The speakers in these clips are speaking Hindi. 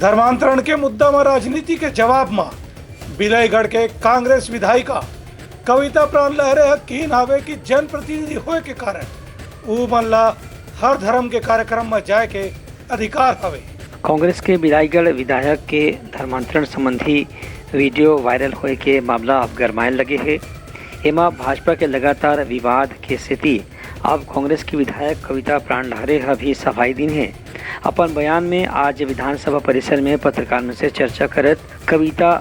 धर्मांतरण के मुद्दा में राजनीति के जवाब में बिलईगढ़ के कांग्रेस विधायिका कविता प्राण लहरे हकीन आवे की जनप्रतिनिधि होए के कारण ऊ मन ला हर धर्म के कार्यक्रम में जाए के अधिकार हवे। कांग्रेस के बिलईगढ़ विधायक के धर्मांतरण संबंधी वीडियो वायरल होए के मामला अब गरमाए लगे है। एमा भाजपा के लगातार विवाद के स्थिति अब कांग्रेस की विधायक कविता प्राण लहरे भी सफाई दिन है। अपन बयान में आज विधानसभा परिसर में पत्रकारों से चर्चा करत कविता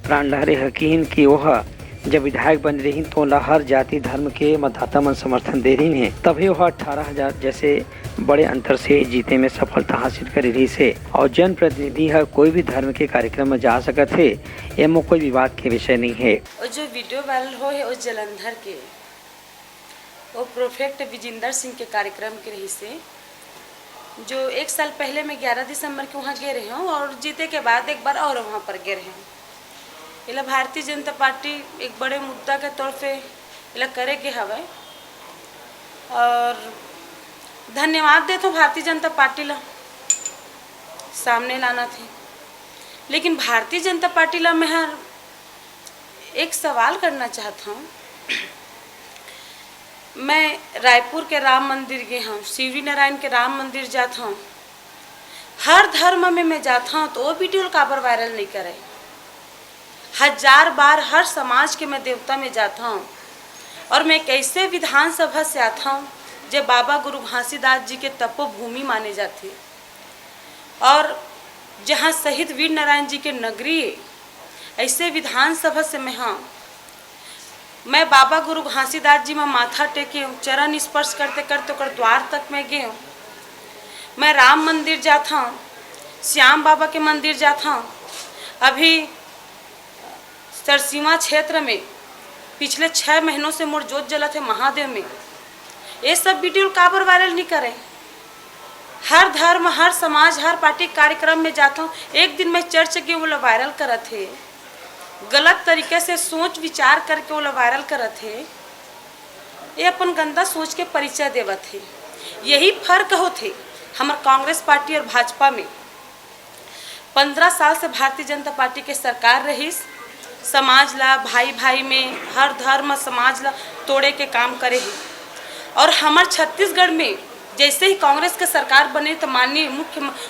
प्राण लहरे हकीन की वह जब विधायक बन रही तो हर जाति धर्म के मतदाता मन समर्थन दे रही है, तभी वह 18,000 जैसे बड़े अंतर से जीते में सफलता हासिल कर रही से और जनप्रतिनिधि हर कोई भी धर्म के कार्यक्रम में जा सकत है। एमो कोई विवाद के विषय नहीं है। और जो वीडियो वायरल हो है उस जलंधर के वो प्रोफेक्ट विजिंदर सिंह के कार्यक्रम के रही से जो 1 साल पहले मैं 11 दिसंबर के वहाँ गए रहे हूँ और जीते के बाद एक बार और वहाँ पर गए रहे हैं। इला भारतीय जनता पार्टी एक बड़े मुद्दा के तौर पे इला करे के हवे और धन्यवाद देता हूँ भारतीय जनता पार्टी ला सामने लाना थी। लेकिन भारतीय जनता पार्टी ला मैं एक सवाल करना चाहता हूँ। मैं रायपुर के राम मंदिर गए हूँ, शिवरी नारायण के राम मंदिर जाता हूँ, हर धर्म में मैं जाता हूँ तो वो वीडियो काबर वायरल नहीं करे। 1000 बार हर समाज के मैं देवता में जाता हूँ और मैं कैसे विधानसभा से आता हूँ जब बाबा गुरु घासीदास जी के तपोभूमि माने जाते और जहाँ शहीद वीर नारायण जी के नगरी है, ऐसे विधानसभा से मैं बाबा गुरु घासीदास जी में माथा टेके हूँ, चरण स्पर्श करते करते ओकर द्वार तक मैं गए हूँ। मैं राम मंदिर जाता हूँ, श्याम बाबा के मंदिर जाता हूँ। अभी सरसीमा क्षेत्र में पिछले 6 महीनों से मोर जोत जला थे महादेव में। ये सब वीडियो काबर वायरल नहीं करें। हर धर्म हर समाज हर पार्टी कार्यक्रम में जाता हूँ। एक दिन मैं चर्च के वो वायरल कर थे, गलत तरीके से सोच विचार करके वो वायरल कर थे। ये अपन गंदा सोच के परिचय देवा थे। यही फर्क हो थे हमारे कांग्रेस पार्टी और भाजपा में। 15 साल से भारतीय जनता पार्टी के सरकार रही, समाज ला भाई भाई में हर धर्म समाज ला तोड़े के काम करे ही। और हमारे छत्तीसगढ़ में जैसे ही कांग्रेस के सरकार बने तो माननीय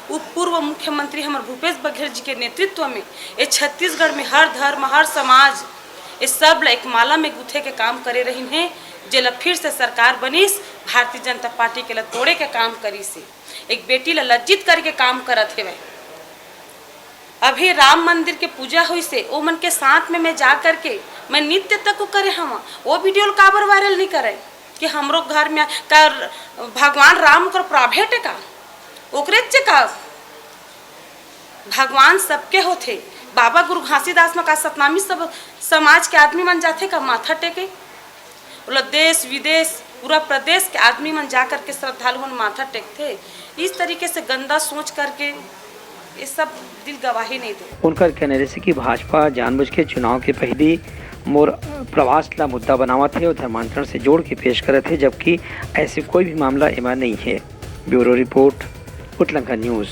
पूर्व मुख्यमंत्री हमारे भूपेश बघेल जी के नेतृत्व में ये छत्तीसगढ़ में हर धर्म हर समाज ये सब ला एक माला में गुथे के काम करे रही हैं। जेला फिर से सरकार बनीस भारतीय जनता पार्टी के ला तोड़े के काम करी से एक बेटी ला लज्जित करके काम करत है। अभी राम मंदिर के पूजा हुई से वो मन के साथ में मैं जा करके मैं नित्य तक को करे हम वो वीडियो काबर वायरल नहीं करे कि हमरो घर में का भगवान राम कर प्राभेट का ओकरे का भगवान सबके होते। बाबा गुरु घासीदास में का सतनामी सब समाज के आदमी मन जाते का माथा टेके बोला देश विदेश पूरा प्रदेश के आदमी मन जा करके श्रद्धालु मन माथा टेकते। इस तरीके से गंदा सोच करके ये सब दिल गवाही नहीं दे। उनका कहने से कि भाजपा जानबूझ के चुनाव के पहले मोर प्रवास ला मुद्दा बनावा थे और धर्मांतरण से जोड़ के पेश करे थे, जबकि ऐसे कोई भी मामला एमा नहीं है। ब्यूरो रिपोर्ट, उटलंका न्यूज़।